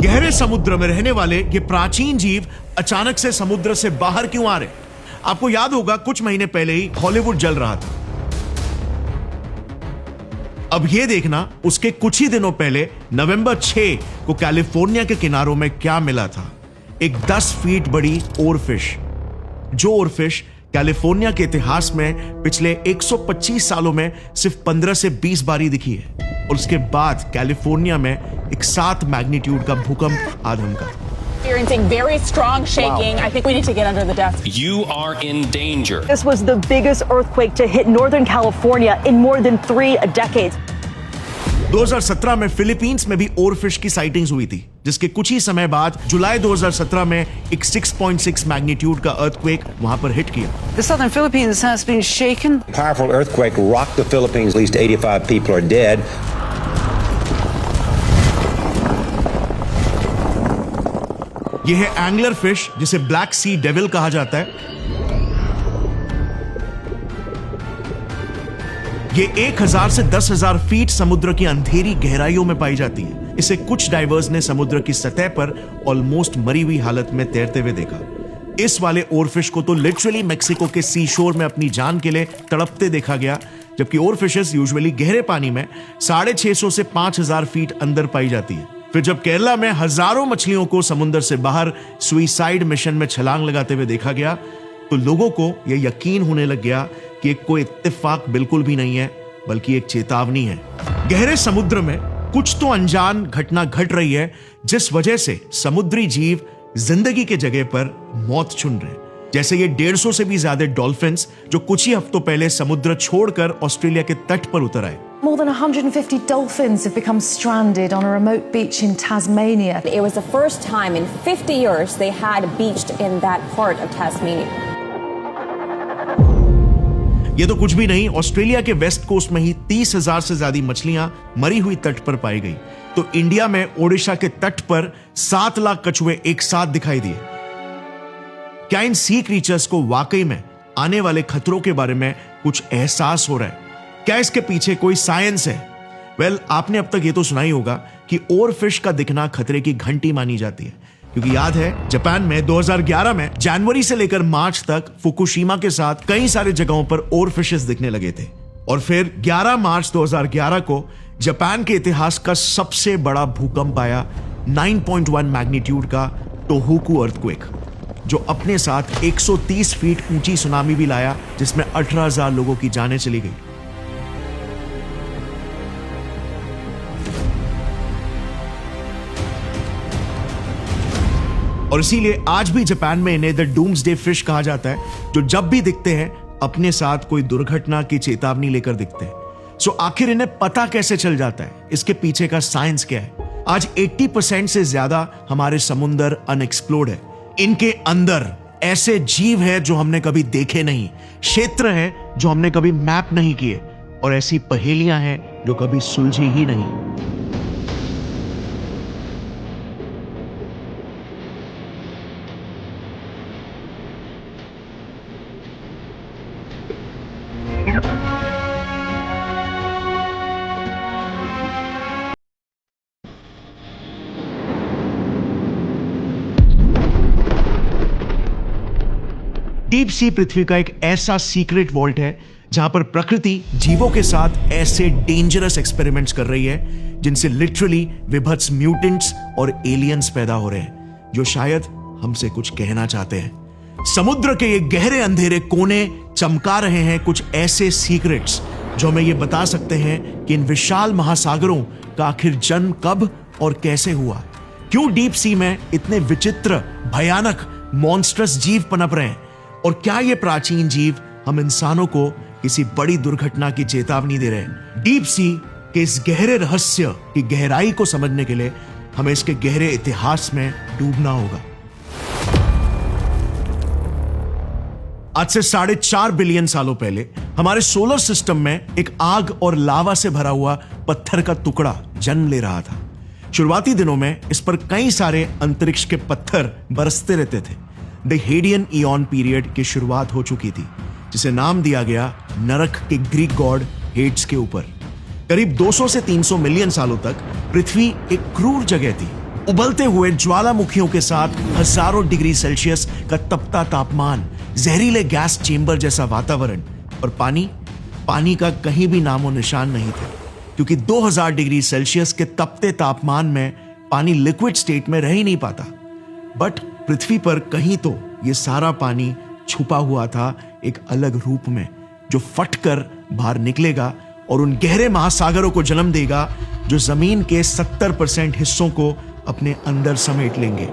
गहरे समुद्र में रहने वाले ये प्राचीन जीव अचानक से समुद्र से बाहर क्यों आ रहे? आपको याद होगा कुछ महीने पहले ही हॉलीवुड जल रहा था। अब यह देखना उसके कुछ ही दिनों पहले नवंबर 6 को कैलिफोर्निया के किनारों में क्या मिला था। एक 10 फीट बड़ी ओरफिश। जो ओरफिश कैलिफोर्निया के इतिहास में पिछले 125 सालों में सिर्फ 15 से 20 बार ही दिखी है। और उसके बाद कैलिफोर्निया में एक 7 मैग्नीट्यूड का भूकंप आ धमका। Experiencing very strong shaking. I think we need to get under the desk. You are in danger. This was the biggest earthquake to hit Northern California in more than 3 decades. 2017 में Philippines में भी oarfish की sightings हुई थी, जिसके कुछ ही समय बाद जुलाई 2017 में एक 6.6 मैग्नीट्यूड का अर्थक्वेक वहां पर हिट किया। The southern Philippines has been shaken. A powerful earthquake rocked the Philippines. At least 85 people are dead. यह है एंगलर फिश, जिसे ब्लैक सी डेविल कहा जाता है। ये 1000 से 10,000 फीट समुद्र की अंधेरी गहराइयों में पाई जाती है। इसे कुछ डाइवर्स ने समुद्र की सतह पर ऑलमोस्ट मरी हुई हालत में तैरते हुए देखा। इस वाले ओरफिश को तो लिटरली मेक्सिको के सी शोर में अपनी जान के लिए तड़पते देखा गया, जबकि ओरफिशेस यूजुअली गहरे पानी में 650 से 5000 फीट अंदर पाई जाती है। फिर जब केरला में हजारों मछलियों को समुद्र से बाहर सुइसाइड मिशन में छलांग लगाते हुए देखा गया, तो लोगों को यह यकीन होने लग गया कि एक कोई इत्तेफाक बिल्कुल भी नहीं है, बल्कि एक चेतावनी है। गहरे समुद्र में कुछ तो अनजान घटना घट रही है, जिस वजह से समुद्री जीव जिंदगी के जगह पर मौत चुन रहे हैं। जैसे ये 150 से भी ज्यादा डॉल्फिन्स जो कुछ ही हफ्तों पहले समुद्र छोड़कर ऑस्ट्रेलिया के तट पर उतर आए। More than 150 dolphins have become stranded on a remote beach in Tasmania. It was the first time in 50 years they had beached in that part of Tasmania. ये तो कुछ भी नहीं, ऑस्ट्रेलिया के वेस्ट कोस्ट में ही 30,000 से ज्यादा मछलियां मरी हुई तट पर पाई गई। तो इंडिया में ओडिशा के तट पर 7 लाख कछुए एक साथ दिखाई दिए। क्या इन सी क्रीचर्स को वाकई में आने वाले खतरों के बारे में कुछ एहसास हो रहा है? क्या इसके पीछे कोई साइंस है? वेल, आपने अब तक ये तो सुना ही होगा कि ओरफिश का दिखना खतरे की घंटी मानी जाती है, क्योंकि याद है जापान में 2011 में जनवरी से लेकर मार्च तक फुकुशिमा के साथ कई सारे जगहों पर ओरफिशेस दिखने लगे थे। और फिर 11 मार्च 2011 को जापान के इतिहास का सबसे बड़ा भूकंप आया, 9.1 मैग्नीट्यूड का टोहोकू अर्थक्वेक, जो अपने साथ 130 फीट ऊंची सुनामी भी लाया, जिसमें 18,000 लोगों की जानें चली गई। और इसीलिए आज भी जापान में इन्हें द डूम्सडे फिश कहा जाता है, जो जब भी दिखते हैं अपने साथ कोई दुर्घटना की चेतावनी लेकर दिखते हैं। सो आखिर इन्हें पता कैसे चल जाता है? इसके पीछे का साइंस क्या है? आज 80% से ज्यादा हमारे समुद्र अनएक्सप्लोर्ड है। इनके अंदर ऐसे जीव है जो हमने कभी देखे नहीं, क्षेत्र है जो हमने कभी मैप नहीं किए, और ऐसी पहेलियां हैं जो कभी सुलझी ही नहीं। डीप सी पृथ्वी का एक ऐसा सीक्रेट वॉल्ट है जहां पर प्रकृति जीवों के साथ ऐसे डेंजरस एक्सपेरिमेंट्स कर रही है जिनसे लिटरली विभत्स म्यूटेंट्स और एलियंस पैदा हो रहे हैं, जो शायद हमसे कुछ कहना चाहते हैं। समुद्र के ये गहरे अंधेरे कोने चमका रहे हैं कुछ ऐसे सीक्रेट्स जो हमें ये बता सकते हैं कि इन विशाल महासागरों का आखिर जन्म कब और कैसे हुआ। क्यों डीप सी में इतने विचित्र, भयानक, मॉन्स्ट्रस जीव पनप रहे हैं, और क्या ये प्राचीन जीव हम इंसानों को किसी बड़ी दुर्घटना की चेतावनी दे रहे हैं? डीप सी के इस गहरे रहस्य की गहराई को समझने के लिए हमें इसके गहरे इतिहास में डूबना होगा। आज से 4.5 बिलियन सालों पहले हमारे सोलर सिस्टम में एक आग और लावा से भरा हुआ पत्थर का टुकड़ा जन्म ले रहा था। शुरुआती दिनों में इस पर कई सारे अंतरिक्ष के पत्थर बरसते रहते थे। द हेडियन ईऑन पीरियड की शुरुआत हो चुकी थी, जिसे नाम दिया गया नरक के ग्रीक गॉड हेड्स के ऊपर। करीब 200 से 300 मिलियन सालों तक पृथ्वी एक क्रूर जगह थी, उबलते हुए ज्वालामुखियों के साथ हजारों डिग्री सेल्सियस का तपता तापमान, जहरीले गैस चेंबर जैसा वातावरण और पानी का कहीं भी नामो निशान नहीं था, क्योंकि 2000 डिग्री सेल्सियस के तपते तापमान में पानी लिक्विड स्टेट में रह ही नहीं पाता। बट पृथ्वी पर कहीं तो ये सारा पानी छुपा हुआ था एक अलग रूप में, जो फटकर बाहर निकलेगा और उन गहरे महासागरों को जन्म देगा जो जमीन के 70% हिस्सों को अपने अंदर समेट लेंगे।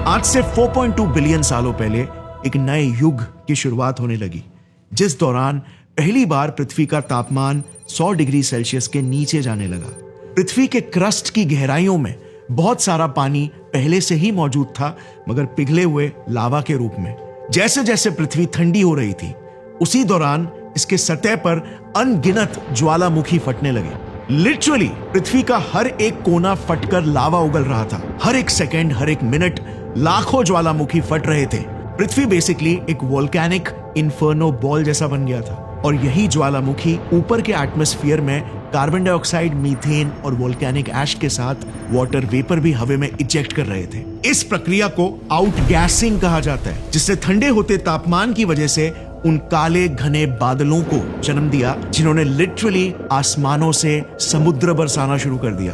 आज से 4.2 बिलियन सालों पहले एक नए युग की शुरुआत होने लगी, जिस दौरान पहली बार पृथ्वी का तापमान 100 डिग्री सेल्सियस के नीचे जाने लगा। पृथ्वी के क्रस्ट की गहराइयों में बहुत सारा पानी पहले से ही मौजूद था, मगर पिघले हुए लावा के रूप में। जैसे जैसे पृथ्वी ठंडी हो रही थी, उसी दौरान इसके सतह पर अनगिनत ज्वालामुखी फटने लगे। लिटरली पृथ्वी का हर एक कोना फटकर लावा उगल रहा था। हर एक सेकेंड, हर एक मिनट लाखों ज्वालामुखी फट रहे थे। पृथ्वी बेसिकली एक वोल्केनिक इन्फर्नो बॉल जैसा बन गया था, और यही ज्वालामुखी ऊपर के एटमॉस्फेयर में कार्बन डाइऑक्साइड, मीथेन और वोल्केनिक ऐश के साथ वाटर वेपर भी हवा में इजेक्ट कर रहे थे। इस प्रक्रिया को आउटगैसिंग कहा जाता है, जिससे ठंडे होते तापमान की वजह से उन काले घने बादलों को जन्म दिया, जिन्होंने लिटरली आसमानों से समुद्र बरसाना शुरू कर दिया।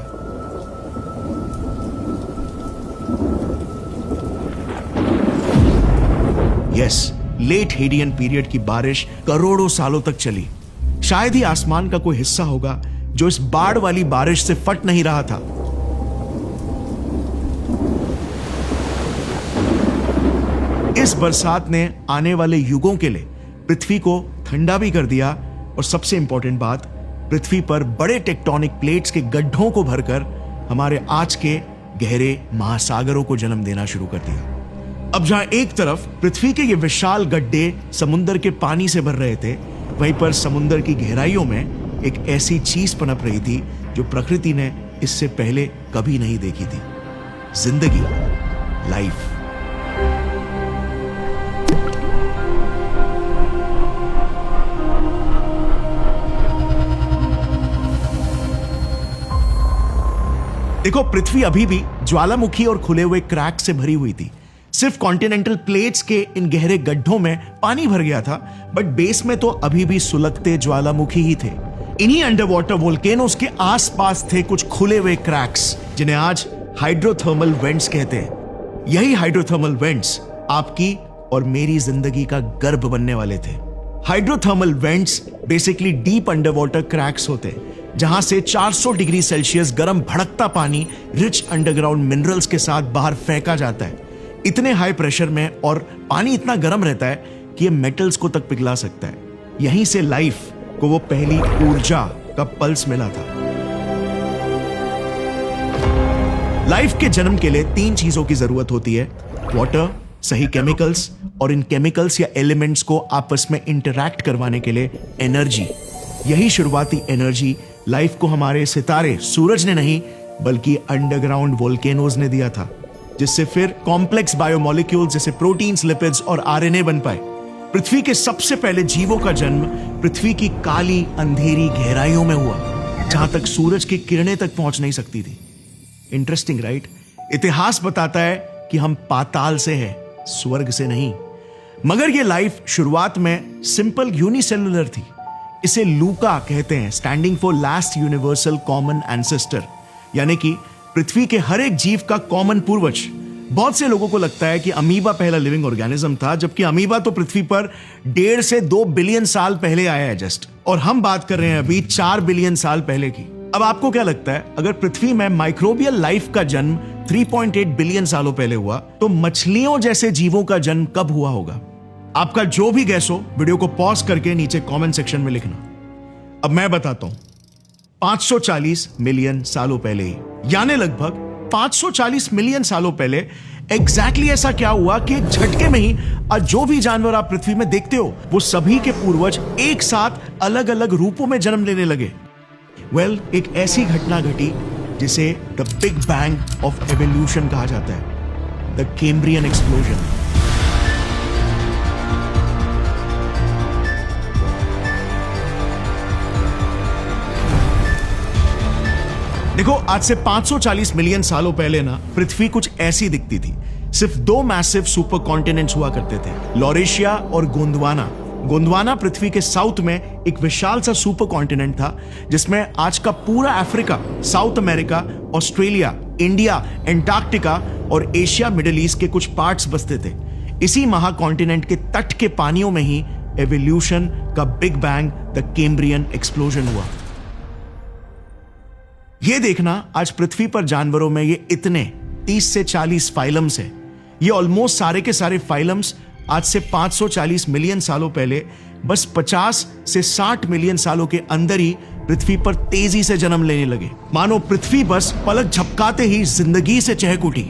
यस, लेट हेडियन पीरियड की बारिश करोड़ों सालों तक चली। शायद ही आसमान का कोई हिस्सा होगा जो इस बाढ़ वाली बारिश से फट नहीं रहा था। इस बरसात ने आने वाले युगों के लिए पृथ्वी को ठंडा भी कर दिया, और सबसे इंपॉर्टेंट बात, पृथ्वी पर बड़े टेक्टोनिक प्लेट्स के गड्ढों को भरकर हमारे आज के गहरे महासागरों को जन्म देना शुरू कर दिया। अब जहां एक तरफ पृथ्वी के ये विशाल गड्ढे समुद्र के पानी से भर रहे थे, वहीं पर समुद्र की गहराइयों में एक ऐसी चीज पनप रही थी जो प्रकृति ने इससे पहले कभी नहीं देखी थी। जिंदगी, लाइफ। देखो, पृथ्वी अभी भी ज्वालामुखी और खुले हुए क्रैक से भरी हुई थी। सिर्फ कॉन्टिनेंटल प्लेट्स के इन गहरे गड्ढों में पानी भर गया था, बट बेस में तो अभी भी सुलगते ज्वालामुखी ही थे। इन्हीं अंडर वाटर वोल्केनोस के आसपास थे कुछ खुले हुए क्रैक्स, जिन्हें आज हाइड्रोथर्मल वेंट्स कहते हैं। यही हाइड्रोथर्मल वेंट्स आपकी और मेरी जिंदगी का गर्भ बनने वाले थे। Hydrothermal vents basically deep under water cracks होते हैं, जहां से 400 डिग्री सेल्सियस गर्म भड़कता पानी रिच अंडरग्राउंड मिनरल्स के साथ बाहर फेंका जाता है। इतने हाई प्रेशर में, और पानी इतना गर्म रहता है कि ये मेटल्स को तक पिघला सकता है। यहीं से लाइफ को वो पहली ऊर्जा का पल्स मिला था। लाइफ के जन्म के लिए 3 चीजों की जरूरत होती है: वाटर, सही केमिकल्स, और इन केमिकल्स या एलिमेंट्स को आपस में इंटरैक्ट करवाने के लिए एनर्जी। यही शुरुआती एनर्जी लाइफ को हमारे सितारे सूरज ने नहीं, बल्कि अंडरग्राउंड वोल्केनोज ने दिया था, जिससे फिर कॉम्प्लेक्स बायोमोलिक्यूल्स जैसे प्रोटीन्स, लिपिड्स और आरएनए बन पाए। पृथ्वी के सबसे पहले जीवों का जन्म पृथ्वी की काली अंधेरी गहराइयों में हुआ, जहां तक सूरज की किरणें तक पहुंच नहीं सकती थी। Interesting, right? इतिहास बताता है कि हम पाताल से हैं, स्वर्ग से नहीं। मगर यह लाइफ शुरुआत में सिंपल यूनिसेलुलर थी। इसे लूका कहते हैं, standing for last universal common ancestor, यानी कि पृथ्वी के हर एक जीव का कॉमन पूर्वज। बहुत से लोगों को लगता है कि अमीबा पहला लिविंग ऑर्गेनिज्म था, जबकि अमीबा तो पृथ्वी पर 1.5 से 2 बिलियन साल पहले आया है जस्ट, और हम बात कर रहे हैं अभी 4 बिलियन साल पहले की। अब आपको क्या लगता है, अगर पृथ्वी में माइक्रोबियल लाइफ का जन्म 3.8 बिलियन सालों पहले हुआ, तो मछलियों जैसे जीवों का जन्म कब हुआ होगा? आपका जो भी गैस हो, वीडियो को पॉज करके नीचे कमेंट सेक्शन में लिखना। अब मैं बताता हूं, 540 मिलियन सालों पहले ही, यानी लगभग 540 मिलियन सालों पहले एग्जैक्टली ऐसा क्या हुआ कि एक झटके में ही आज जो भी जानवर आप पृथ्वी में देखते हो, वो सभी के पूर्वज एक साथ अलग अलग रूपों में जन्म लेने लगे। वेल, एक ऐसी घटना घटी जिसे the big bang of evolution कहा जाता है, द कैम्ब्रियन एक्सप्लोजन। देखो, आज से 540 मिलियन सालों पहले ना पृथ्वी कुछ ऐसी दिखती थी। सिर्फ 2 मैसिव सुपर कॉन्टिनेंट्स हुआ करते थे, लॉरेशिया और गोंडवाना। गोंडवाना पृथ्वी के साउथ में एक विशाल सा सुपर कॉन्टिनेंट था, जिसमें आज का पूरा Africa, south America, Australia, India, Antarctica और एशिया, मिडिल ईस्ट के कुछ पार्ट्स बसते थे। इसी महाकॉन्टिनेंट के तट के पानियों में ही एवोल्यूशन का big bang, the Cambrian explosion हुआ। यह देखना, आज पृथ्वी पर जानवरों में ये इतने 30 से 40 फाइलम्स हैं। ये ऑलमोस्ट सारे के सारे फाइलम्स आज से 540 मिलियन सालों पहले बस 50 से 60 मिलियन सालों के अंदर ही पृथ्वी पर तेजी से जन्म लेने लगे। मानो पृथ्वी बस पलक झपकाते ही जिंदगी से चहक उठी।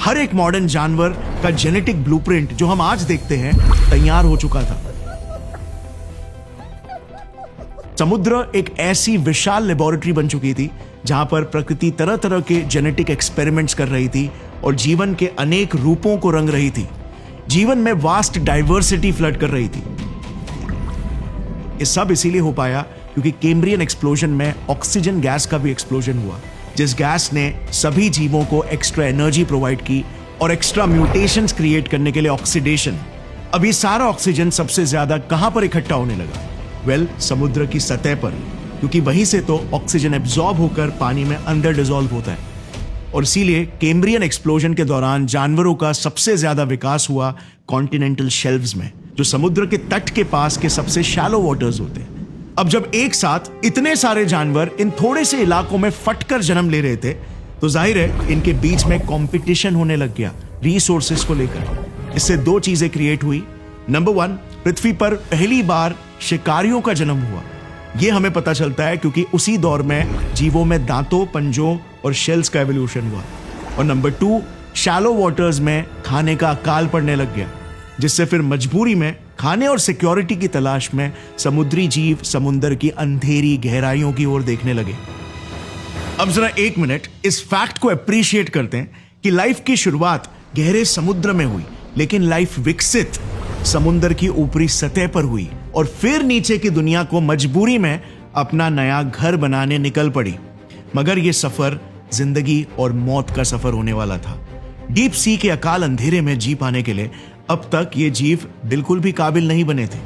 हर एक मॉडर्न जानवर का जेनेटिक ब्लूप्रिंट जो हम आज देखते हैं तैयार हो चुका था। समुद्र एक ऐसी विशाल लेबोरेटरी बन चुकी थी जहां पर प्रकृति तरह तरह के जेनेटिक एक्सपेरिमेंट्स कर रही थी और जीवन के अनेक रूपों को रंग रही थी। जीवन में वास्ट डाइवर्सिटी फ्लड कर रही थी। ये सब इसीलिए हो पाया क्योंकि कैम्ब्रियन एक्सप्लोजन में ऑक्सीजन गैस का भी एक्सप्लोजन हुआ, जिस गैस ने सभी जीवों को एक्स्ट्रा एनर्जी प्रोवाइड की और एक्स्ट्रा म्यूटेशंस क्रिएट करने के लिए ऑक्सीडेशन। अब ये सारा ऑक्सीजन सबसे ज्यादा कहां पर इकट्ठा होने लगा? समुद्र की सतह पर, क्योंकि वहीं से तो ऑक्सीजन एब्जॉर्ब होकर पानी में अंदर डिसॉल्व होता है। और इसीलिए कैम्ब्रियन एक्सप्लोजन के दौरान जानवरों का सबसे ज्यादा विकास हुआ कॉन्टिनेंटल शेल्व्स में, जो समुद्र के तट के पास के सबसे शैलो वाटर्स होते हैं। अब जब एक साथ इतने सारे जानवर इन थोड़े से इलाकों में फटकर जन्म ले रहे थे, तो जाहिर है इनके बीच में कंपटीशन होने लग गया रिसोर्सेज को लेकर। इससे 2 चीजें क्रिएट हुई। नंबर 1, पृथ्वी पर पहली बार शिकारियों का जन्म हुआ। यह हमें पता चलता है क्योंकि उसी दौर में जीवों में दांतों, पंजों और शेल्स का एवोल्यूशन हुआ। और नंबर 2, शैलो वाटर्स में खाने का अकाल पड़ने लग गया, जिससे फिर मजबूरी में खाने और सिक्योरिटी की तलाश में समुद्री जीव समुद्र की अंधेरी गहराइयों की ओर देखने लगे। अब जरा 1 मिनट इस फैक्ट को अप्रिशिएट करते हैं कि लाइफ की शुरुआत गहरे समुद्र में हुई, लेकिन लाइफ विकसित समुद्र की ऊपरी सतह पर हुई और फिर नीचे की दुनिया को मजबूरी में अपना नया घर बनाने निकल पड़ी। मगर यह सफर जिंदगी और मौत का सफर होने वाला था। डीप सी के अकाल अंधेरे में जी पाने के लिए अब तक ये जीव बिल्कुल भी काबिल नहीं बने थे।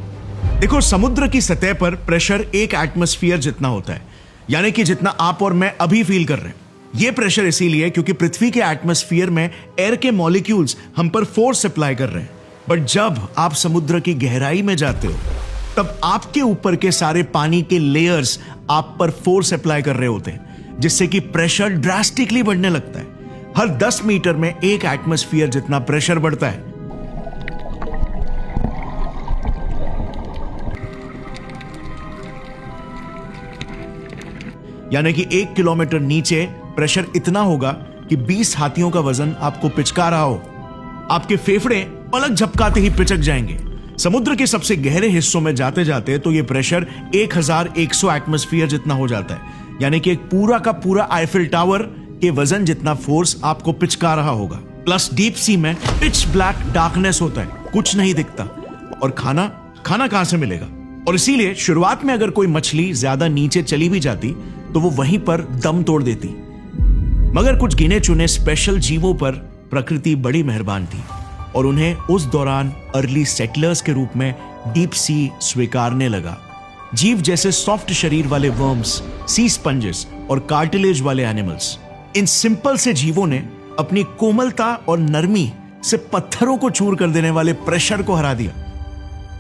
देखो, समुद्र की सतह पर प्रेशर एक एटमॉस्फेयर जितना होता है, यानी कि जितना आप और मैं अभी फील कर रहे हैं। यह प्रेशर इसीलिए क्योंकि पृथ्वी के एटमॉस्फेयर में एयर के मॉलिक्यूल्स हम पर फोर्स अप्लाई कर रहे हैं। बट जब आप समुद्र की गहराई में जाते हो, तब आपके ऊपर के सारे पानी के लेयर्स आप पर फोर्स अप्लाई कर रहे होते हैं, जिससे कि प्रेशर ड्रास्टिकली बढ़ने लगता है। हर 10 मीटर में एक एटमॉस्फेयर जितना प्रेशर बढ़ता है। यानी कि 1 किलोमीटर नीचे प्रेशर इतना होगा कि 20 हाथियों का वजन आपको पिचका रहा हो। आपके फेफड़े पलक झपकाते ही पिचक जाएंगे। समुद्र के सबसे गहरे हिस्सों में जाते जाते तो यह प्रेशर 1100 एटमॉस्फेयर जितना हो जाता है, यानी कि एक पूरा का पूरा आईफिल टावर के वजन जितना फोर्स आपको पिचका रहा होगा। प्लस डीप सी में पिच ब्लैक डार्कनेस होता है, कुछ नहीं दिखता। और खाना कहां से मिलेगा? और इसीलिए शुरुआत में अगर कोई मछली ज्यादा नीचे चली भी जाती तो वो वहीं पर दम तोड़ देती। मगर कुछ गिने चुने स्पेशल जीवों पर प्रकृति बड़ी मेहरबान थी और उन्हें उस दौरान अर्ली सेटलर्स के रूप में डीप सी स्वीकारने लगा। जीव जैसे सॉफ्ट शरीर वाले वर्म्स, सी स्पंजेस और कार्टिलेज वाले एनिमल्स। इन सिंपल से जीवों ने अपनी कोमलता और नरमी से पत्थरों को चूर कर देने वाले प्रेशर को हरा दिया।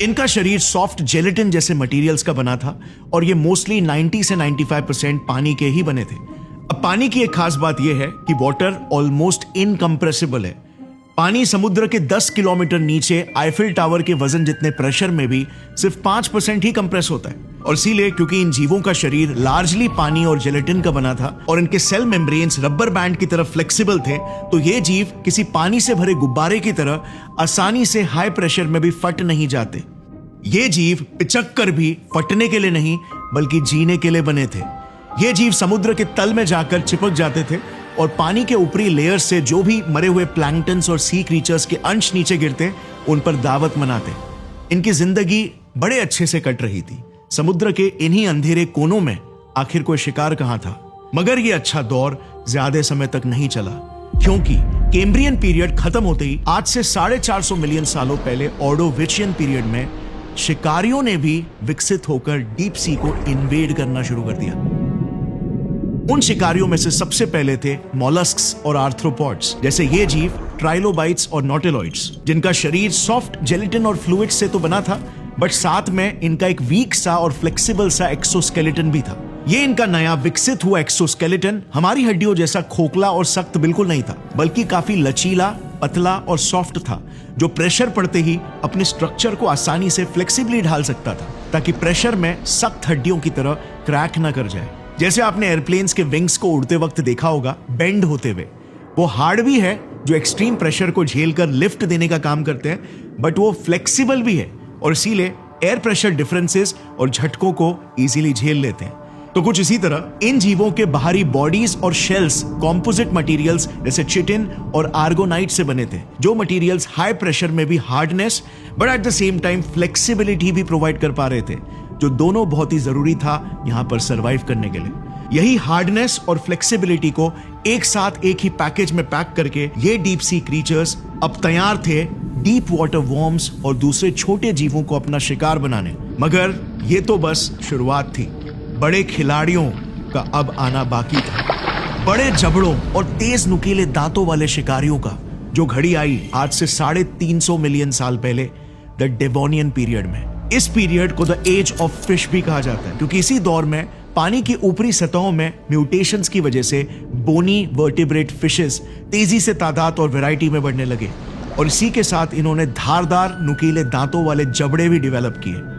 इनका शरीर सॉफ्ट जेलेटिन जैसे मटेरियल्स का बना था और ये मोस्टली 90 से 95% पानी के ही बने थे। अब पानी की एक खास बात यह है कि वाटर ऑलमोस्ट इनकंप्रेसिबल है। पानी समुद्र के 10 किलोमीटर नीचे आईफिल टावर के वजन जितने प्रेशर में भी सिर्फ 5% ही कंप्रेस होता है। और इसीलिए क्योंकि इन जीवों का शरीर लार्जली पानी और जेलेटिन का बना था और इनके सेल मेम्ब्रेन्स रबर बैंड की तरह फ्लेक्सिबल थे, तो ये जीव किसी पानी से भरे गुब्बारे की तरह आसानी से हाई प्रेशर में भी फट नहीं जाते। ये जीव पिचक कर भी फटने के लिए नहीं बल्कि जीने के लिए बने थे। ये जीव समुद्र के तल में जाकर चिपक जाते थे और पानी के ऊपरी लेयर से जो भी मरे हुए प्लैंक्टन्स और सी क्रीचर्स के अंश नीचे गिरते उन पर दावत मनाते। इनकी जिंदगी बड़े अच्छे से कट रही थी। समुद्र के इन्हीं अंधेरे कोनों में आखिर कोई शिकार कहां था? मगर ये अच्छा दौर ज्यादा समय तक नहीं चला, क्योंकि कैम्ब्रियन पीरियड खत्म होते ही आज से 450 मिलियन सालों पहले ऑर्डोविचियन पीरियड में शिकारियों ने भी विकसित होकर डीप सी को इन्वेड करना शुरू कर दिया। उन शिकारियों में से सबसे पहले थे मॉलस्क्स और आर्थ्रोपॉड्स, जैसे ये जीव ट्राइलोबाइट्स और नॉटिलॉइड्स, जिनका शरीर सॉफ्ट जेलेटिन और फ्लूइड्स से तो बना था, बट साथ में इनका एक वीक सा और फ्लेक्सिबल सा एक्सोस्केलेटन भी था। ये इनका नया विकसित हुआ एक्सोस्केलेटन हमारी हड्डियों जैसा खोखला और सख्त बिल्कुल नहीं था, बल्कि काफी लचीला, पतला और सॉफ्ट था, जो प्रेशर पड़ते ही अपने स्ट्रक्चर को आसानी से फ्लेक्सिबली ढाल सकता था, ताकि प्रेशर में सख्त हड्डियों की तरह क्रैक ना कर जाए। जैसे आपने एयरप्लेन्स के विंग्स को उड़ते वक्त देखा होगा बेंड होते हुए, वो हार्ड भी है जो एक्सट्रीम प्रेशर को झेलकर लिफ्ट देने का काम करते हैं, बट वो फ्लेक्सिबल भी है और इसीलिए एयर प्रेशर डिफरेंसेस और झटकों को इजीली झेल लेते हैं। तो कुछ इसी तरह इन जीवों के बाहरी बॉडीज और शेल्स कॉम्पोजिट मटेरियल्स जैसे चिटिन और आर्गोनाइट से बने थे, जो मटेरियल्स हाई प्रेशर में भी hardness but at the same time flexibility भी प्रोवाइड कर पा रहे थे, जो दोनों बहुत ही जरूरी था यहां पर सरवाइव करने के लिए। यही हार्डनेस और फ्लेक्सिबिलिटी को एक साथ एक ही पैकेज में पैक करके ये डीप सी क्रीचर्स अब तैयार थे डीप वाटर वॉर्म्स और दूसरे छोटे जीवों को अपना शिकार बनाने। मगर ये तो बस शुरुआत थी, बड़े खिलाड़ियों का अब आना बाकी था। बड़े जबड़ों और तेज नुकीले दांतों वाले शिकारियों का जो घड़ी आई आज से 350 मिलियन साल पहले, द डेवोनियन पीरियड में। इस पीरियड को द एज ऑफ फिश भी कहा जाता है, क्योंकि इसी दौर में पानी की ऊपरी सतहों में म्यूटेशंस की वजह से बोनी वर्टिब्रेट फिशेस तेजी से तादाद और वैरायटी में बढ़ने लगे, और इसी के साथ इन्होंने धारदार नुकीले दांतों वाले जबड़े भी डेवलप किए।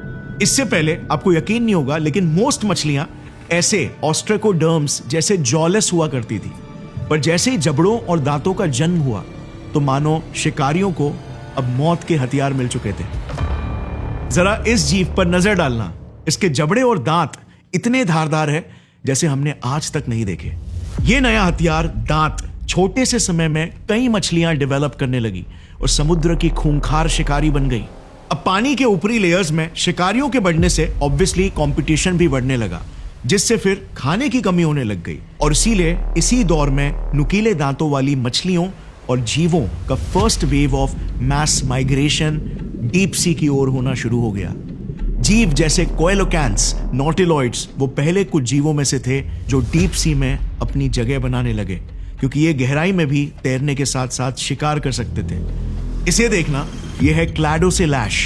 इससे पहले आपको यकीन नहीं होगा, लेकिन मोस्ट मछलियां ऐसे ऑस्ट्रेकोडर्म्स जैसे जॉलेस हुआ करती थी, पर जैसे ही जबड़ों और दांतों का जन्म हुआ तो मानो शिकारियों को अब मौत के हथियार मिल चुके थे। जरा इस जीव पर नजर डालना, इसके जबड़े और दांत इतने धारदार है जैसे हमने आज तक नहीं देखे। ये नया हथियार दांत छोटे से समय में कई मछलियां डेवलप करने लगी और समुद्र की खूंखार शिकारी बन गई। अब पानी के ऊपरी लेयर्स में शिकारियों के बढ़ने से ऑब्वियसली कंपटीशन भी बढ़ने लगा, जिससे फिर खाने की कमी होने लग गई, और इसीलिए इसी दौर में नुकीले दांतों वाली मछलियों और जीवों का first wave of mass migration deep sea की ओर होना शुरू हो गया। जीव जैसे कोएलोकैंथ्स, नॉटिलॉइड्स वो पहले कुछ जीवों में से थे जो डीप सी में अपनी जगह बनाने लगे, क्योंकि ये गहराई में भी तैरने के साथ साथ शिकार कर सकते थे। इसे देखना, ये है क्लैडोसेलैश,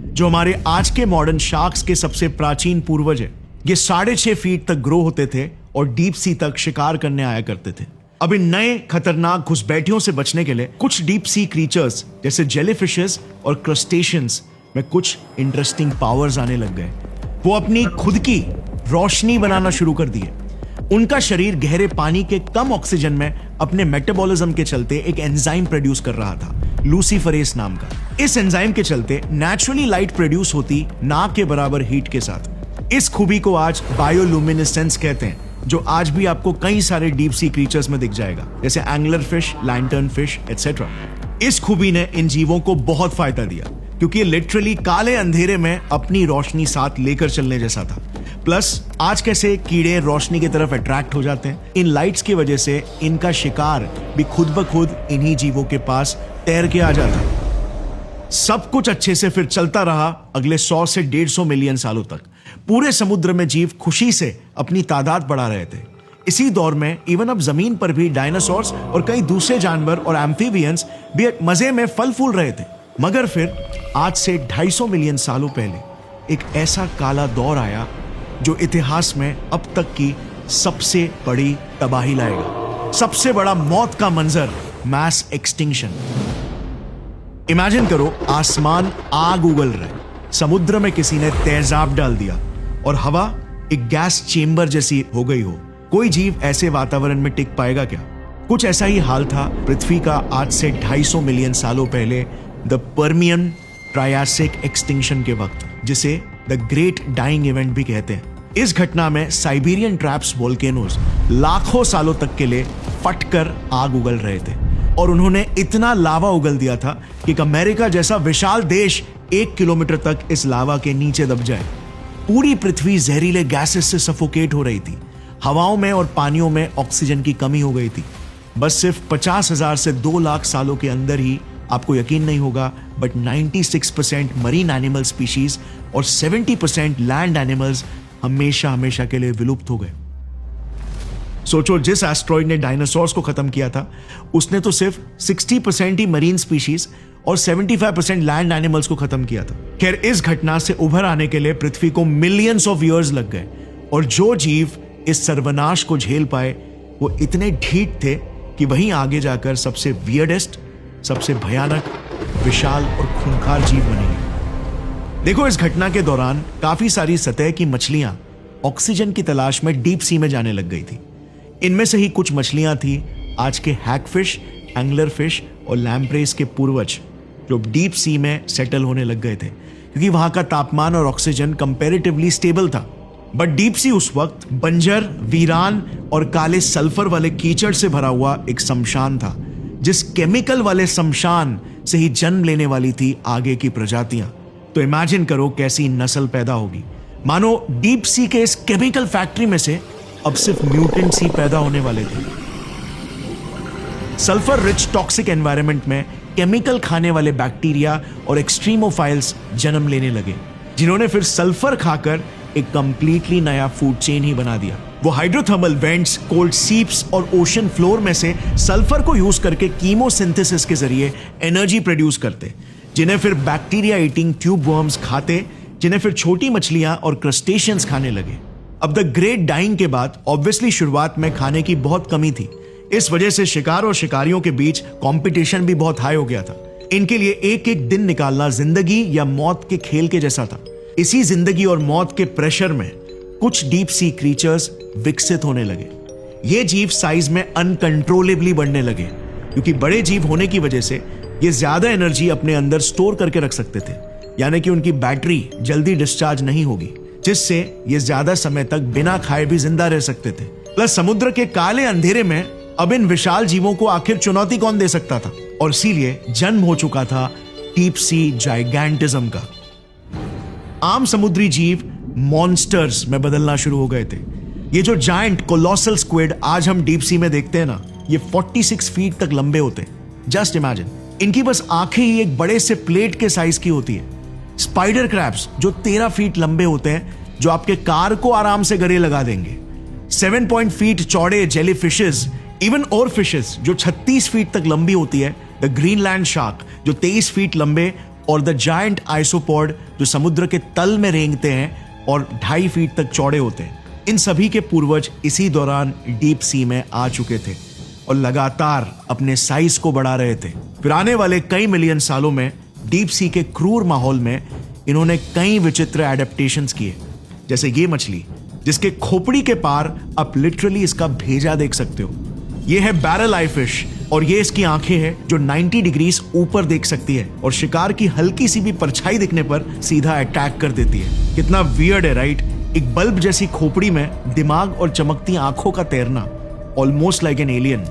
जो हमारे आज के मॉडर्न शार्क्स के सबसे प्राचीन पूर्वज है। ये 6.5 फीट तक ग्रो होते थे और डीप सी तक शिकार करने आया करते थे। अब इन नए खतरनाक घुसपैठियों से बचने के लिए कुछ डीप सी क्रीचर्स जैसे जेलीफिशेस और क्रस्टेशियंस में कुछ इंटरेस्टिंग पावर्स आने लग गए। वो अपनी खुद की रोशनी बनाना शुरू कर दिए। उनका शरीर गहरे पानी के कम ऑक्सीजन में अपने मेटाबॉलिज्म के चलते एक एंजाइम प्रोड्यूस कर रहा था, लूसीफरेस नाम का। इस एंजाइम के चलते नेचुरली लाइट प्रोड्यूस होती ना के बराबर हीट के साथ। इस खूबी को आज बायोल्यूमिनेसेंस कहते हैं, जो आज भी आपको कई सारे डीप सी क्रीचर्स में दिख जाएगा, जैसे angler fish, lantern fish etcetera. इस खूबी ने इन जीवों को बहुत फायदा दिया, क्योंकि ये लिटरली काले अंधेरे में अपनी रोशनी साथ लेकर चलने जैसा था। प्लस आज कैसे कीड़े रोशनी की तरफ अट्रैक्ट हो जाते हैं, इन लाइट्स की वजह से इनका शिकार भी खुद ब खुद इन्हीं जीवों के पास तैर के आ जाता। सब कुछ अच्छे से फिर चलता रहा अगले 100 से 150 मिलियन सालों तक। पूरे समुद्र में जीव खुशी से अपनी तादाद बढ़ा रहे थे। इसी दौर में इवन अब जमीन पर भी डायनासोर्स और कई दूसरे जानवर और एम्फीबियंस भी मजे में फल फूल रहे थे। मगर फिर आज से 250 मिलियन सालों पहले एक ऐसा काला दौर आया जो इतिहास में अब तक की सबसे बड़ी तबाही लाएगा। सबसे बड़ा मौत का मंजर, मैस एक्सटिंक्शन। इमेजिन करो, आसमान आग उगल रहा है, समुद्र में किसी ने तेजाब डाल दिया और हवा एक गैस चेंबर जैसी हो गई हो। कोई जीव ऐसे वातावरण में टिक पाएगा क्या? कुछ ऐसा ही हाल था पृथ्वी का आज से 250 मिलियन सालों पहले द पर्मियन ट्रायासिक एक्सटिंक्शन के वक्त, जिसे द ग्रेट डाइंग इवेंट भी कहते हैं। इस घटना में साइबेरियन ट्रैप्स वोल्केनोज लाखों सालों तक के लिए फटकर आग उगल रहे थे, और उन्होंने इतना लावा उगल दिया था कि अमेरिका जैसा विशाल देश 1 किलोमीटर तक इस लावा के नीचे दब जाए। पूरी पृथ्वी जहरीले गैसेस से सफोकेट हो रही थी। हवाओं में और पानियों में ऑक्सीजन की कमी हो गई थी। बस सिर्फ 50,000 से 2 लाख सालों के अंदर ही, आपको यकीन नहीं होगा, बट 96% मरीन एनिमल स्पीशीज और 70% लैंड एनिमल्स हमेशा हमेशा के लिए विलुप्त हो गए। सोचो, जिस एस्ट्रॉइड ने डायनासोर्स को खत्म किया था, उसने तो सिर्फ 60% ही मरीन स्पीशीज और 75% लैंड एनिमल्स को खत्म किया था। खैर, इस घटना से उभर आने के लिए पृथ्वी को मिलियंस ऑफ ईयर्स लग गए, और जो जीव इस सर्वनाश को झेल पाए वो इतने ढीठ थे कि वहीं आगे जाकर सबसे वियर्डेस्ट, सबसे भयानक, विशाल और खूंखार जीव बनेंगे। देखो, इस घटना के दौरान काफी सारी सतह की मछलियां ऑक्सीजन की तलाश में डीप सी में जाने लग गई थी। इनमें से ही कुछ मछलियां थी आज के हैगफिश, एंगलर फिश और लैम्प्रेस के पूर्वज, जो डीप सी में सेटल होने लग गए थे, क्योंकि वहां का तापमान और ऑक्सीजन कंपैरेटिवली स्टेबल था। बट डीप सी उस वक्त बंजर, वीरान और काले सल्फर वाले कीचड़ से भरा हुआ एक शमशान था, जिस केमिकल वाले शमशान से ही जन्म लेने वाली थी आगे की प्रजातियां। तो इमेजिन करो कैसी नस्ल पैदा होगी। मानो डीप सी के इस केमिकल फैक्ट्री में से अब सिर्फ म्यूटेंट्स ही पैदा होने वाले थे। सल्फर रिच टॉक्सिक एनवायरनमेंट में केमिकल खाने वाले बैक्टीरिया और एक्सट्रीमोफाइल्स जन्म लेने लगे, जिन्होंने फिर सल्फर खाकर एक कंप्लीटली नया फूड चेन ही बना दिया। वो हाइड्रोथर्मल वेंट्स, कोल्ड सीप्स और ओशन फ्लोर में से सल्फर को यूज करके कीमोसिंथेसिस के जरिए एनर्जी प्रोड्यूस करते, जिन्हें फिर बैक्टीरिया ईटिंग ट्यूब वर्म्स खाते, जिन्हें फिर छोटी मछलियां और क्रस्टेशियंस खाने लगे। अब द ग्रेट डाइंग के बाद ऑब्वियसली शुरुआत में खाने की बहुत कमी थी। इस वजह से शिकार और शिकारियों के बीच कंपटीशन भी बहुत हाई हो गया था। इनके लिए एक एक दिन निकालना जिंदगी या मौत के खेल के जैसा था। इसी जिंदगी और मौत के प्रेशर में कुछ डीप सी क्रीचर्स विकसित होने लगे। ये जीव साइज में अनकंट्रोलेबली बढ़ने लगे, क्योंकि बड़े जीव होने की वजह से ये ज्यादा एनर्जी अपने अंदर स्टोर करके रख सकते थे, यानी कि उनकी बैटरी जल्दी डिस्चार्ज नहीं होगी, जिससे ये ज्यादा समय तक बिना खाए भी जिंदा रह सकते थे। प्लस समुद्र के काले अंधेरे में अब इन विशाल जीवों को आखिर चुनौती कौन दे सकता था, और इसीलिए जन्म हो चुका था डीप सी जाइगेंटिज्म का। आम समुद्री जीव मॉन्स्टर्स में बदलना शुरू हो गए थे। ये जो जायंट कोलोसल स्क्विड आज हम डीप सी में देखते हैं ना, ये 46 फीट तक लंबे होते हैं। जस्ट इमेजिन, इनकी बस आंखें ही एक बड़े से प्लेट के साइज की होती है। स्पाइडर क्रैब्स जो 13 फीट लंबे होते हैं, जो आपके कार को आराम से गले लगा देंगे। 7 फीट चौड़े जेली फिशेस, इवन और फिशेस जो 36 फीट तक लंबी होती है, द ग्रीनलैंड शार्क जो 23 फीट लंबे, और द जायंट आइसोपॉड जो समुद्र के तल में रेंगते हैं और 2.5 फीट तक चौड़े होते हैं। इन सभी के पूर्वज इसी दौरान डीप सी में आ चुके थे और लगातार अपने साइज को बढ़ा रहे थे। फिर आने वाले कई मिलियन सालों में डीप सी के क्रूर माहौल में इन्होंने कई विचित्र एडेप्टेशंस किए, जैसे ये मछली जिसके खोपड़ी के पार आप लिटरली इसका भेजा देख सकते हो। ये है बैरल आई फिश, और ये इसकी आंखें हैं जो 90 डिग्रीज ऊपर देख सकती है और शिकार की हल्की सी भी परछाई दिखने पर सीधा अटैक कर देती है। कितना वियर्ड है, राइट? एक बल्ब जैसी खोपड़ी में दिमाग और चमकती आंखों का तैरना, ऑलमोस्ट लाइक एन एलियन।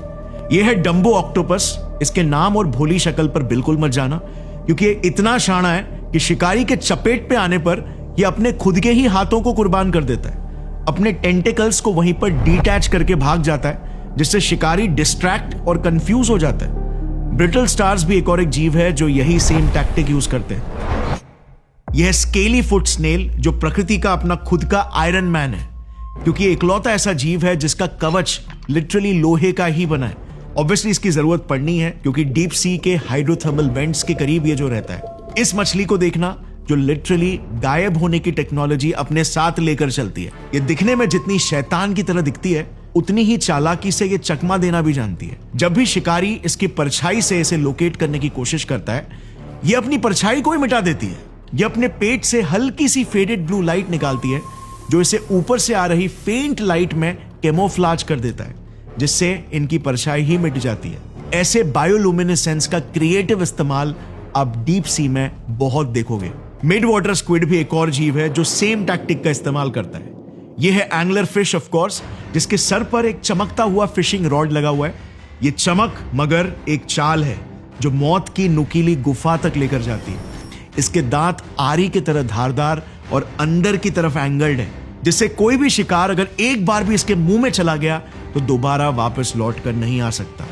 ये है डम्बो ऑक्टोपस। इसके नाम और भोली शक्ल पर बिल्कुल मत जाना, क्योंकि ये इतना शाना है कि शिकारी के चपेट पे आने पर यह अपने खुद के ही हाथों को कुर्बान कर देता है। अपने टेंटिकल्स को वहीं पर डिटैच करके भाग जाता है, जिससे शिकारी डिस्ट्रैक्ट और कंफ्यूज हो जाता है। ब्रिटल स्टार्स भी एक और एक जीव है जो यही सेम टैक्टिक यूज करते हैं। यह स्केली फुट स्नेल, जो प्रकृति का अपना खुद का आयरन मैन है, क्योंकि इकलौता ऐसा जीव है जिसका कवच लिटरली लोहे का ही बना है। ऑब्वियसली इसकी जरूरत पड़नी है, क्योंकि डीप सी के हाइड्रोथर्मल वेंट्स के करीब ये जो रहता है। इस मछली को देखना, जो लिटरली गायब होने की टेक्नोलॉजी अपने साथ लेकर चलती है। ये दिखने में जितनी शैतान की तरह दिखती है, उतनी ही चालाकी से ये चकमा देना भी जानती है। जब भी शिकारी इसकी परछाई से इसे लोकेट करने की कोशिश करता है, ये अपनी परछाई को ही मिटा देती है। ये अपने पेट से हल्की सी फेडेड ब्लू लाइट निकालती है, जो इसे ऊपर से आ रही फेंट लाइट में कैमोफ्लेज कर देता है, जिससे इनकी परछाई ही मिट जाती है। ऐसे बायोलुमिनेसेंस का क्रिएटिव इस्तेमाल आप डीप सी में बहुत देखोगे। मिड वाटर स्क्विड भी एक और जीव है जो सेम टैक्टिक का इस्तेमाल करता है। यह है एंगलर फिश ऑफ कोर्स, जिसके सर पर एक चमकता हुआ फिशिंग रॉड लगा हुआ है। यह चमक मगर एक चाल है जो मौत की नुकीली गुफा तक लेकर जाती है। इसके दांत आरी की तरह धारदार और अंदर की तरफ एंगल्ड है, जिससे कोई भी शिकार अगर एक बार भी इसके मुंह में चला गया तो दोबारा वापस लौट कर नहीं आ सकता।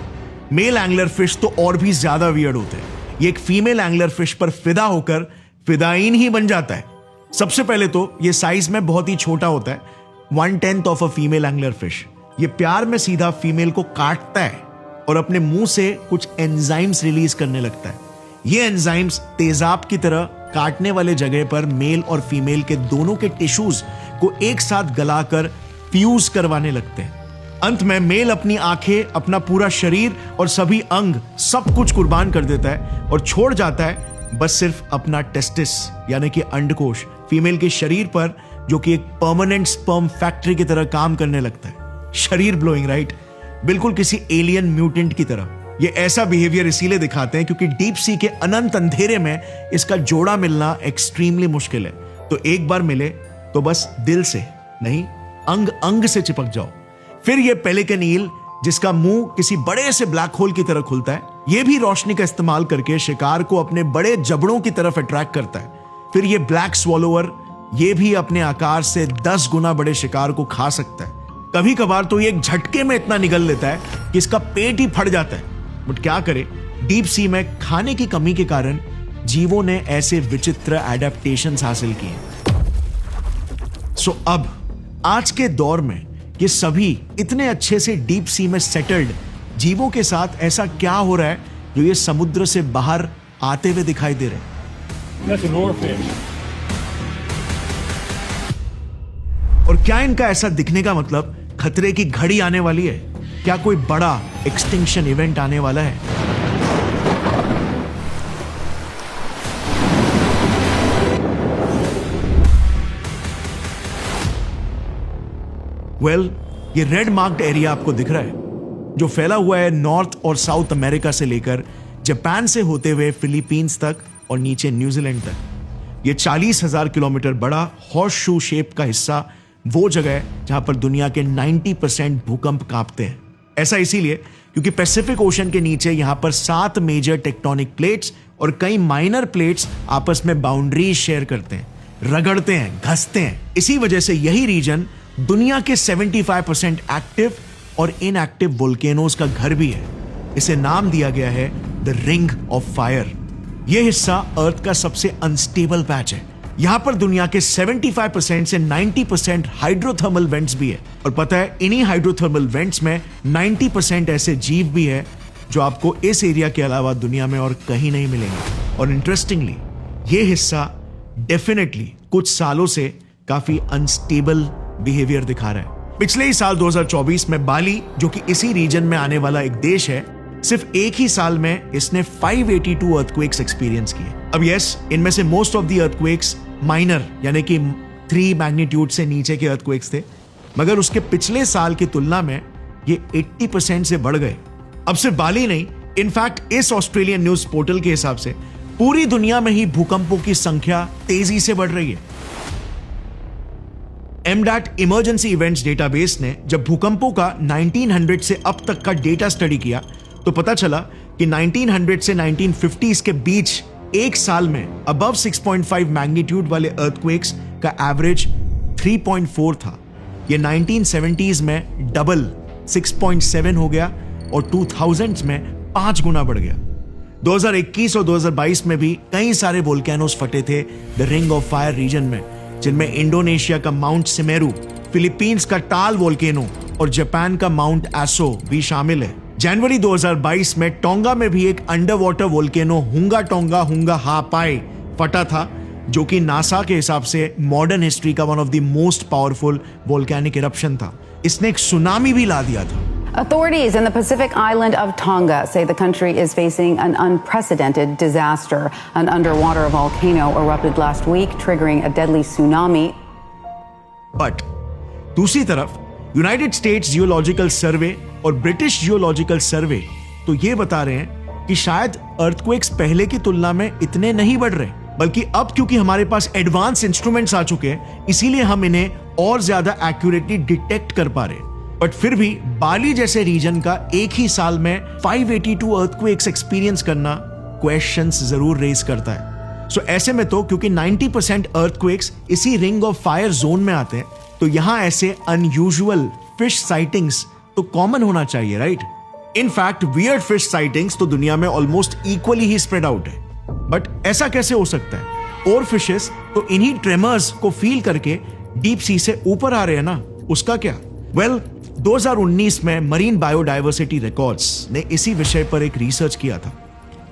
मेल एंगलर फिश तो और भी ज्यादा वियर्ड होते हैं। ये एक फीमेल एंगलर फिश पर फिदा होकर फिदाइन ही बन जाता है। सबसे पहले तो ये साइज में बहुत ही छोटा होता है, 1/10 of a female angler fish. ये प्यार में सीधा फीमेल को काटता है और अपने मुंह से कुछ एंजाइम्स रिलीज करने लगता है। ये एंजाइम्स तेजाब की तरह काटने वाले जगह पर मेल और फीमेल के दोनों के टिश्यूज को एक साथ गलाकर फ्यूज करवाने लगते हैं। अंत में मेल अपनी आंखें, अपना पूरा शरीर और सभी अंग सब कुछ कुर्बान कर देता है और छोड़ जाता है बस सिर्फ अपना टेस्टिस यानी कि अंडकोश फीमेल के शरीर पर, जो कि एक परमानेंट स्पर्म फैक्ट्री की तरह काम करने लगता है। शरीर ब्लोइंग, राइट? बिल्कुल किसी एलियन म्यूटेंट की तरह। ये ऐसा बिहेवियर इसीलिए दिखाते हैं क्योंकि डीप सी के अनंत अंधेरे में इसका जोड़ा मिलना एक्सट्रीमली मुश्किल है। तो एक बार मिले तो बस दिल से नहीं, अंग अंग से चिपक जाओ। फिर ये पेलिकन ईल, जिसका मुंह किसी बड़े से ब्लैक होल की तरह खुलता है, ये भी रोशनी का इस्तेमाल करके शिकार को अपने बड़े जबड़ों की तरफ अट्रैक्ट करता है। फिर ये ब्लैक स्वॉलोवर, ये भी अपने आकार से 10 गुना बड़े शिकार को खा सकता है। कभी कभार तो ये एक झटके में इतना निगल लेता है कि इसका पेट ही फट जाता है। बट क्या करे, डीप सी में खाने की कमी के कारण जीवों ने ऐसे विचित्र एडेप्टेशंस हासिल किए। सो अब आज के दौर में ये सभी इतने अच्छे से डीप सी में सेटल्ड जीवों के साथ ऐसा क्या हो रहा है जो ये समुद्र से बाहर आते हुए दिखाई दे रहे हैं? That's an oarfish. और क्या इनका ऐसा दिखने का मतलब खतरे की घड़ी आने वाली है? क्या कोई बड़ा एक्सटिंक्शन इवेंट आने वाला है? वेल, ये रेड मार्क्ड एरिया आपको दिख रहा है जो फैला हुआ है नॉर्थ और साउथ अमेरिका से लेकर जापान से होते हुए फिलीपींस तक और नीचे न्यूजीलैंड तक। ये 40,000 किलोमीटर बड़ा हॉर्स शू शेप का हिस्सा वो जगह है जहां पर दुनिया के 90% भूकंप कांपते हैं। ऐसा इसीलिए क्योंकि पैसिफिक ओशन के नीचे यहां पर 7 मेजर टेक्टोनिक प्लेट्स और कई माइनर प्लेट्स आपस में बाउंड्रीज शेयर करते हैं, रगड़ते हैं, घसते हैं। इसी वजह से यही रीजन दुनिया के 75% एक्टिव और इनएक्टिव वोल्केनोज का घर भी है। इसे नाम दिया गया है द रिंग ऑफ फायर। यह हिस्सा अर्थ का सबसे अनस्टेबल पैच है। यहां पर दुनिया के 75% से 90% हाइड्रोथर्मल वेंट्स भी है। और पता है, इन्हीं हाइड्रोथर्मल वेंट्स में 90% ऐसे जीव भी है जो आपको इस एरिया के अलावा दुनिया में और कहीं नहीं मिलेंगे। और इंटरेस्टिंगली, यह हिस्सा डेफिनेटली कुछ सालों से काफी अनस्टेबल बिहेवियर दिखा रहा है। पिछले ही साल 2024 में बाली, जो कि इसी रीजन में आने वाला एक देश है, सिर्फ एक ही साल में इसने 582 अर्थक्वेक्स एक्सपीरियंस किए। अब यस, इनमें से most of the earthquakes minor यानी कि 3 मैग्नीट्यूड से नीचे के अर्थक्वेक्स थे, मगर उसके पिछले साल की तुलना में ये 80% से बढ़ गए। अब सिर्फ बाली नहीं, इनफैक्ट इस ऑस्ट्रेलियन न्यूज पोर्टल के हिसाब से पूरी दुनिया में ही भूकंपों की संख्या तेजी से बढ़ रही है। एमडैट इमरजेंसी इवेंट्स डेटाबेस ने जब भूकंपों का 1900 से अब तक का डेटा स्टडी किया तो पता चला कि 1900 से 1950s के बीच एक साल में अबव 6.5 मैग्नीट्यूड वाले अर्थक्वेक्स का एवरेज 3.4 था। ये 1970s में डबल 6.7 हो गया और 2000s में 5 गुना बढ़ गया। 2021 और 2022 में भी कई सारे वोल्केनोस फटे थे the ring of fire region में, जिनमें इंडोनेशिया का माउंट सिमेरू, फिलीपींस का टाल वोल्केनो और जापान का माउंट एसो भी शामिल है। जनवरी 2022 में टोंगा में भी एक अंडर वाटर वोल्केनो हुंगा टोंगा हुंगा हापाई फटा था, जो कि नासा के हिसाब से मॉडर्न हिस्ट्री का one of the most powerful volcanic eruption था। इसने एक सुनामी भी ला दिया था। Authorities in the Pacific island of Tonga say the country is facing an unprecedented disaster. An underwater volcano erupted last week, triggering a deadly tsunami. But दूसरी तरफ United states geological सर्वे और British geological सर्वे तो ये बता रहे हैं कि शायद अर्थक्वेक्स पहले की तुलना में इतने नहीं बढ़ रहे, बल्कि अब क्योंकि हमारे पास एडवांस इंस्ट्रूमेंट्स आ चुके हैं, इसीलिए हम इन्हें और ज्यादा एक्यूरेटली डिटेक्ट कर पा रहे हैं। बट फिर भी बाली जैसे रीजन का एक ही साल में 582 अर्थक्वेक्स एक्सपीरियंस करना क्वेश्चंस जरूर रेज करता है। सो ऐसे में तो क्योंकि 90% अर्थक्वेक्स इसी रिंग ऑफ फायर जोन में आते हैं, तो यहां ऐसे अनयूजुअल फिश साइटिंग्स तो कॉमन होना चाहिए, right? In fact weird fish sightings तो दुनिया में ऑलमोस्ट इक्वली ही स्प्रेड आउट है। बट ऐसा कैसे हो सकता है? और फिशेस तो इन्हीं ट्रेमर्स को फील करके डीप सी से ऊपर आ रहे हैं ना, उसका क्या? वेल, 2019 में मरीन बायोडायवर्सिटी रिकॉर्ड्स ने इसी विषय पर एक रिसर्च किया था,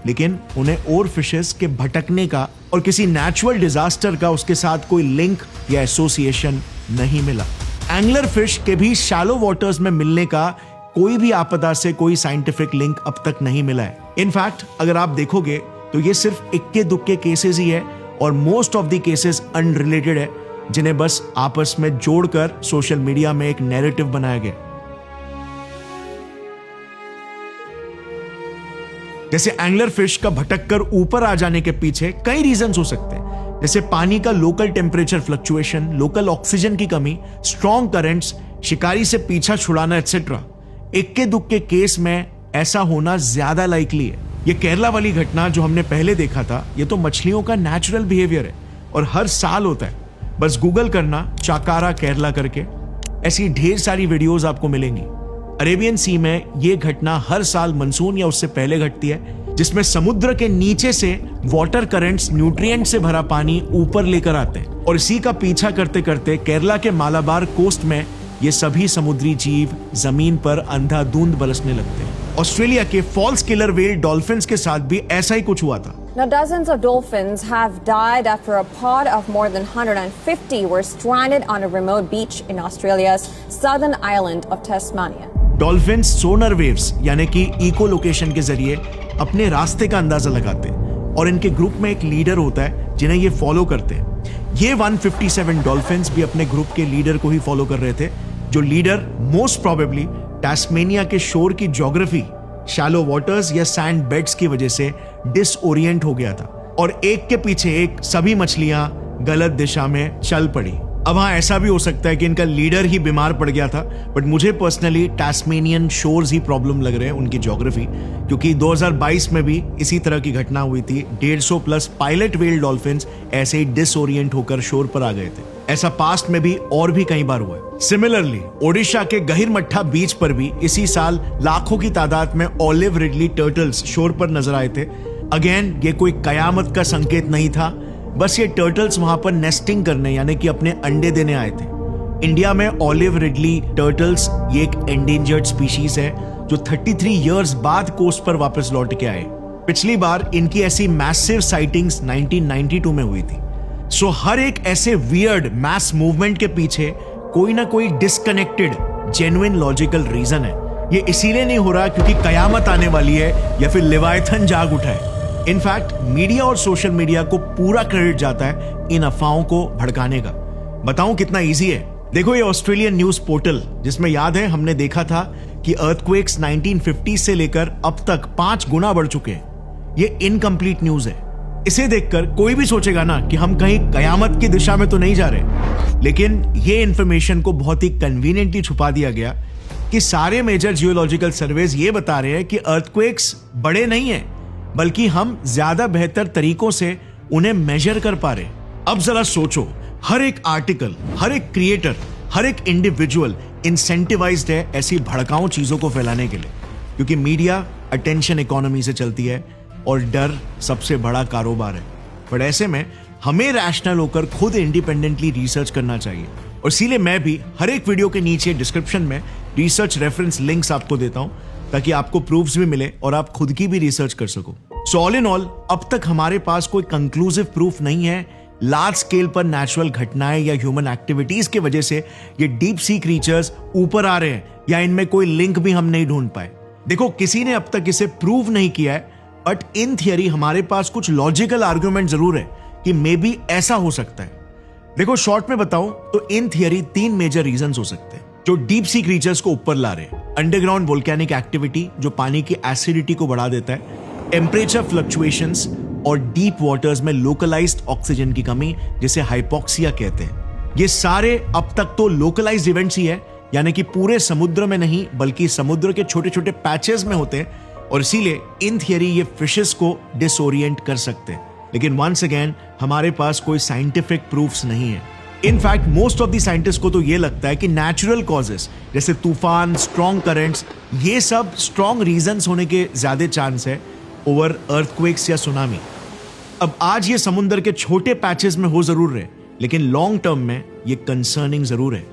लेकिन उन्हें और फिशेस के भटकने का और किसी नेचुरल डिजास्टर का उसके साथ कोई लिंक या एसोसिएशन नहीं मिला। एंगलर फिश के भी शैलो वाटर्स में मिलने का कोई भी आपदा से कोई साइंटिफिक लिंक अब तक नहीं मिला है। इनफैक्ट अगर आप देखोगे तो ये सिर्फ इक्के दुक्के केसेस ही है और most of the cases unrelated है, जिन्हें बस आपस में जोड़कर सोशल मीडिया में एक नैरेटिव बनाया गया। जैसे एंगलर फिश का भटककर ऊपर आ जाने के पीछे कई रीजंस हो सकते हैं, जैसे पानी का local temperature fluctuation, local oxygen की कमी, स्ट्रॉन्ग करंट्स, शिकारी से पीछा छुड़ाना एटसेट्रा। इक्के दुक्के केस में ऐसा होना ज्यादा लाइकली है। ये केरला वाली घटना जो हमने पहले देखा था, ये तो मछलियों का नेचुरल बिहेवियर है और हर साल होता है। बस गूगल करना चाकारा केरला करके, ऐसी ढेर सारी वीडियोस आपको मिलेंगी। अरेबियन सी में यह घटना हर साल मानसून या उससे पहले घटती है, जिसमें समुद्र के नीचे से वाटर करंट्स न्यूट्रिएंट से भरा पानी ऊपर लेकर आते हैं और इसी का पीछा करते करते केरला के मालाबार कोस्ट में ये सभी समुद्री जीव जमीन पर अंधाधुंध बरसने लगते हैं। ऑस्ट्रेलिया के फॉल्स किलर व्हेल डॉल्फिन्स के साथ भी ऐसा ही कुछ हुआ था। Now, dozens of dolphins have died after a pod of more than 150 were stranded on a remote beach in Australia's southern island of Tasmania. Dolphins sonar waves यानी कि eco location के जरिए अपने रास्ते का अंदाजा लगाते हैं और इनके ग्रुप में एक लीडर होता है जिन्हें ये फॉलो करते हैं। ये 157 डॉल्फिन्स भी अपने ग्रुप के लीडर को ही फॉलो कर रहे थे, जो लीडर मोस्ट प्रोबेबली टास्मेनिया के शोर की ज्योग्राफी, शैलो वाटर्स या सैंड बेड्स की वजह से डिसओरिएंट हो गया था और एक के पीछे एक सभी मछलियां गलत दिशा में चल पड़ी। अब हाँ, ऐसा भी हो सकता है कि इनका लीडर ही बीमार पड़ गया था, बट मुझे पर्सनली टास्मेनियन शोर्स ही प्रॉब्लम लग रहे हैं, उनकी ज्योग्राफी, क्योंकि 2022 में भी इसी तरह की घटना हुई थी। 150 प्लस पायलट व्हेल डॉल्फिन्स ऐसे ही डिसओरिएंट होकर शोर पर आ गए थे। ऐसा पास्ट में भी और भी कई बार हुआ है। सिमिलरली ओडिशा के गहिरमट्ठा बीच पर भी इसी साल लाखों की तादाद में ऑलिव रिडली टर्टल्स शोर पर नजर आए थे। अगेन, ये कोई कयामत का संकेत नहीं था, बस ये टर्टल्स वहां पर नेस्टिंग करने यानी कि अपने अंडे देने आए थे। इंडिया में ऑलिव रिडली टर्टल्स ये एक एंडेंजर्ड स्पीशीज है जो 33 इयर्स बाद कोस्ट पर वापस लौट के आए। पिछली बार इनकी ऐसी मैसिव साइटिंग्स 1992 में हुई थी। सो हर एक ऐसे वियर्ड मैस मूवमेंट के पीछे कोई ना कोई डिस्कनेक्टेड जेन्युइन लॉजिकल रीजन है। ये इसीलिए नहीं हो रहा क्योंकि कयामत आने वाली है या फिर लेवायथन जाग उठा है। इनफैक्ट मीडिया और सोशल मीडिया को पूरा क्रेडिट जाता है इन अफवाहों को भड़काने का। बताऊं कितना इजी है? देखो, ये ऑस्ट्रेलियन न्यूज पोर्टल, जिसमें याद है हमने देखा था कि अर्थक्वेक्स 1950 से लेकर अब तक 5 गुना बढ़ चुके हैं, ये इनकम्प्लीट न्यूज है। इसे देखकर कोई भी सोचेगा ना कि हम कहीं कयामत की दिशा में तो नहीं जा रहे, लेकिन ये इंफॉर्मेशन को बहुत ही कन्वीनियंटली छुपा दिया गया कि सारे मेजर जियोलॉजिकल सर्वेज ये बता रहे हैं कि अर्थक्वेक्स बड़े नहीं है, बल्कि हम ज्यादा बेहतर तरीकों से उन्हें मेजर कर पा रहे। अब जरा सोचो, हर एक आर्टिकल, हर एक क्रिएटर, हर एक इंडिविजुअल इंसेंटिवाइज्ड है ऐसी भड़काऊ चीजों को फैलाने के लिए, क्योंकि मीडिया अटेंशन इकोनॉमी से चलती है और डर सबसे बड़ा कारोबार है। पर ऐसे में हमें रैशनल होकर खुद इंडिपेंडेंटली रिसर्च करना चाहिए, और इसीलिए मैं भी हर एक वीडियो के नीचे डिस्क्रिप्शन में रिसर्च रेफरेंस लिंक्स आपको देता हूं, ताकि आपको प्रूफ्स भी मिले और आप खुद की भी रिसर्च कर सको। सो ऑल इन ऑल, अब तक हमारे पास कोई कंक्लूसिव प्रूफ नहीं है लार्ज स्केल पर नेचुरल घटनाएं या ह्यूमन एक्टिविटीज की वजह से ये डीप सी क्रीचर्स ऊपर आ रहे हैं, या इनमें कोई लिंक भी हम नहीं ढूंढ पाए। देखो, किसी ने अब तक इसे प्रूव नहीं किया है, बट इन थियरी हमारे पास कुछ लॉजिकल आर्ग्यूमेंट जरूर है कि मे बी ऐसा हो सकता है। देखो, शॉर्ट में बताऊं तो इन थियरी 3 मेजर रीजंस हो सकते हैं जो डीप सी क्रीचर्स को ऊपर ला रहे हैं। अंडरग्राउंड वोल्केनिक एक्टिविटी जो पानी की एसिडिटी को बढ़ा देता है, टेम्परेचर फ्लक्चुएशंस और डीप वाटर्स में लोकलाइज्ड ऑक्सीजन की कमी, जिसे हाइपोक्सिया कहते हैं। ये सारे अब तक तो लोकलाइज्ड इवेंट्स ही है, यानी कि पूरे समुद्र में नहीं बल्कि समुद्र के छोटे छोटे पैचेस में होते हैं, और इसीलिए इन थियरी ये फिशेस को डिसओरिएंट कर सकते हैं। लेकिन वंस अगेन हमारे पास कोई साइंटिफिक प्रूफ्स नहीं है। In fact most of the scientist को तो ये लगता है कि नेचुरल कॉजेस जैसे तूफान, स्ट्रॉन्ग करंट्स, ये सब स्ट्रॉन्ग रीजंस होने के ज्यादा चांस है ओवर अर्थक्वेक्स या सुनामी। अब आज ये समुद्र के छोटे पैचेस में हो जरूर रहे, लेकिन लॉन्ग टर्म में ये कंसर्निंग जरूर है।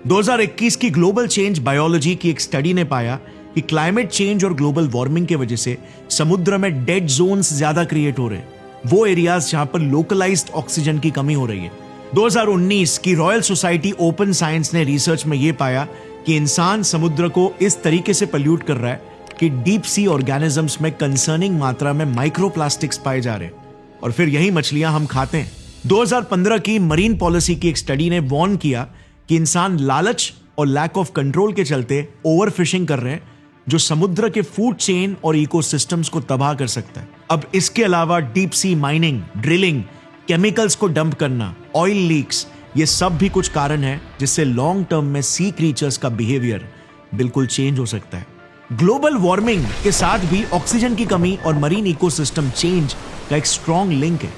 2021 की ग्लोबल चेंज बायोलॉजी की एक स्टडी ने पाया कि क्लाइमेट चेंज और ग्लोबल वार्मिंग की वजह से समुद्र में डेड जोन्स ज्यादा क्रिएट हो रहे हैं, वो एरियाज जहां पर लोकलाइज्ड ऑक्सीजन की कमी हो रही है। 2019 की रॉयल सोसाइटी ओपन साइंस ने रिसर्च में यह पाया कि इंसान समुद्र को इस तरीके से पल्यूट कर रहा है कि डीप सी ऑर्गेनिजम्स में कंसर्निंग मात्रा में माइक्रोप्लास्टिक्स पाए जा रहे हैं, और फिर यही मछलियां हम खाते हैं। 2015 की मरीन पॉलिसी की एक स्टडी ने वार्न किया कि इंसान लालच और लैक ऑफ कंट्रोल के चलते ओवरफिशिंग कर रहे हैं, जो समुद्र के फूड चेन और इकोसिस्टम्स को तबाह कर सकता है। अब इसके अलावा deep sea mining, drilling, chemicals को डंप करना, ऑयल लीक्स, ये सब भी कुछ कारण है जिससे लॉन्ग टर्म में सी क्रीचर्स का बिहेवियर बिल्कुल चेंज हो सकता है। ग्लोबल वार्मिंग के साथ भी ऑक्सीजन की कमी और मरीन इकोसिस्टम चेंज का एक स्ट्रॉन्ग लिंक है।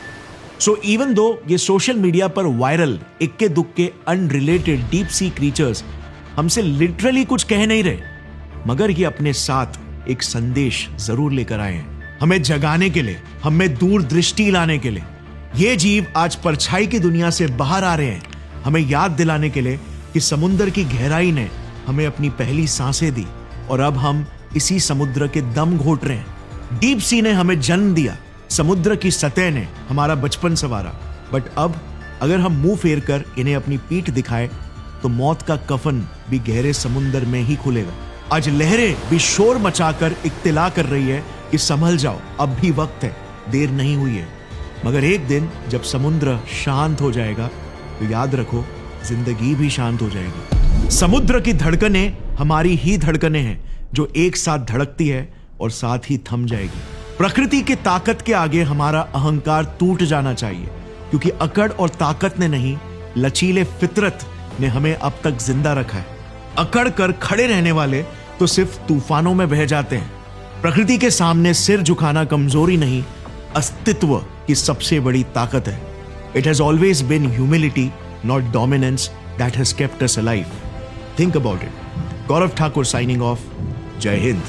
सो इवन दो ये सोशल मीडिया पर वायरल इक्के दुक्के अनरिलेटेड डीप सी क्रीचर्स हमसे लिटरली कुछ कह नहीं रहे, मगर ये अपने साथ एक संदेश जरूर लेकर आए हैं, हमें जगाने के लिए, हमें दूरदृष्टि लाने के लिए। ये जीव आज परछाई की दुनिया से बाहर आ रहे हैं, हमें याद दिलाने के लिए कि समुद्र की गहराई ने हमें अपनी पहली सांसें दी और अब हम इसी समुद्र के दम घोट रहे हैं। डीप सी ने हमें जन्म दिया, समुद्र की सतह ने हमारा बचपन संवारा, बट अब अगर हम मुंह फेर कर इन्हें अपनी पीठ दिखाए तो मौत का कफन भी गहरे समुद्र में ही खुलेगा। आज लहरें भी शोर मचाकर इत्तिला कर रही है कि संभल जाओ, अब भी वक्त है, देर नहीं हुई है। मगर एक दिन जब समुद्र शांत हो जाएगा तो याद रखो, जिंदगी भी शांत हो जाएगी। समुद्र की धड़कनें हमारी ही धड़कनें हैं, जो एक साथ धड़कती है और साथ ही थम जाएगी। प्रकृति की ताकत के आगे हमारा अहंकार टूट जाना चाहिए, क्योंकि अकड़ और ताकत ने नहीं, लचीले फितरत ने हमें अब तक जिंदा रखा है। अकड़ कर खड़े रहने वाले तो सिर्फ तूफानों में बह जाते हैं। प्रकृति के सामने सिर झुकाना कमजोरी नहीं, अस्तित्व की सबसे बड़ी ताकत है। It has always been humility, not dominance, that has kept us alive. Think about it. Gaurav Thakur signing off. जय हिंद।